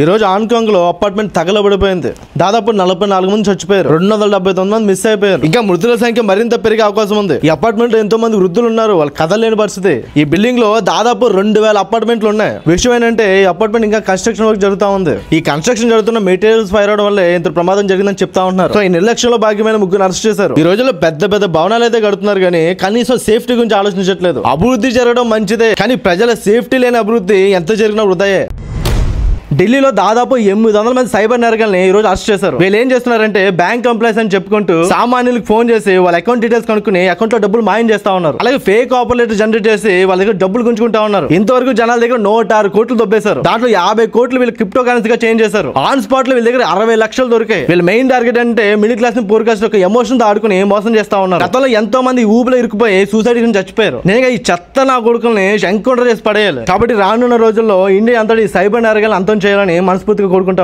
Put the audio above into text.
ఈ రోజు హాంకాంగ్ లో అపార్ట్మెంట్ తగలబడిపోయింది. దాదాపు 44 మంది చచ్చిపోయారు, 279 మంది మిస్ అయిపోయారు. ఇంకా మృతుల సంఖ్య మరింత పెరిగే అవకాశం ఉంది. ఈ అపార్ట్మెంట్ లో ఎంతో మంది వృద్ధులు ఉన్నారు, వాళ్ళు కదలలేని పరిస్థితి. ఈ బిల్డింగ్ లో దాదాపు 2000 అపార్ట్మెంట్లు ఉన్నాయి. విషయం ఏంటంటే ఈ అపార్ట్మెంట్ ఇంకా కన్స్ట్రక్షన్ వర్క్ జరుగుతూ ఉంది. ఈ కన్స్ట్రక్షన్ జరుగుతున్న మెటీరియల్స్ ఫైర్ అవడం వల్ల ఇంత ప్రమాదం జరిగిందని చెప్తా ఉంటున్నారు. సో ఈ నిర్లక్ష్యంలో భాగ్యమైన ముగ్గురు అరెస్ట్ చేశారు. ఈ రోజుల్లో పెద్ద పెద్ద భవనాలు అయితే కడుతున్నారు కానీ కనీసం సేఫ్టీ గురించి ఆలోచించట్లేదు. అభివృద్ధి జరగడం మంచిదే కానీ ప్రజల సేఫ్టీ లేని అభివృద్ధి ఎంత జరిగినా వృధాయే. ఢిల్లీలో దాదాపు 800 మంది సైబర్ నేరగాల్ని ఈ రోజు అరెస్ట్ చేశారు. వీళ్ళు ఏం చేస్తున్నారంటే బ్యాంక్ ఎంప్లాయీస్ అని చెప్పుకుంటూ సామాన్యులకు ఫోన్ చేసి వాళ్ళ అకౌంట్ డీటెయిల్స్ కనుక్కుని అకౌంట్ లో డబ్బులు మాయం చేస్తా ఉన్నారు. అలాగే ఫేక్ ఆఫర్ లెటర్ జనరేట్ చేసి వాళ్ళ దగ్గర డబ్బులు గుంజుకుంటా ఉన్నారు. ఇంతవరకు జనాల దగ్గర 106 కోట్లు దొబ్బేశారు. దాంట్లో 50 కోట్లు వీళ్ళు క్రిప్టో కరెన్సీగా చేంజ్ చేశారు. ఆన్ స్పాట్ లో వీళ్ళ దగ్గర 60 లక్షలు దొరికాయి. వీళ్ళ మెయిన్ టార్గెట్ అంటే మిడిల్ క్లాస్ ని పూర్ క్లాస్ ఒక ఎమోషన్ తో ఆడుకుని మోసం చేస్తా ఉన్నారు. గతంలో ఎంతో మంది ఊబిలో ఇరుక్కుపోయి సూసైడ్ కింద చచ్చిపోయారు. నేనే ఈ చెత్త నా కొడుకుల్ని ఎన్కౌంటర్ చేసి పడేయాలి. కాబట్టి రానున్న రోజుల్లో ఇండియా అంతటి సైబర్ నేరగాలను అంతం చేయాలని మనస్ఫూర్తిగా కోరుకుంటా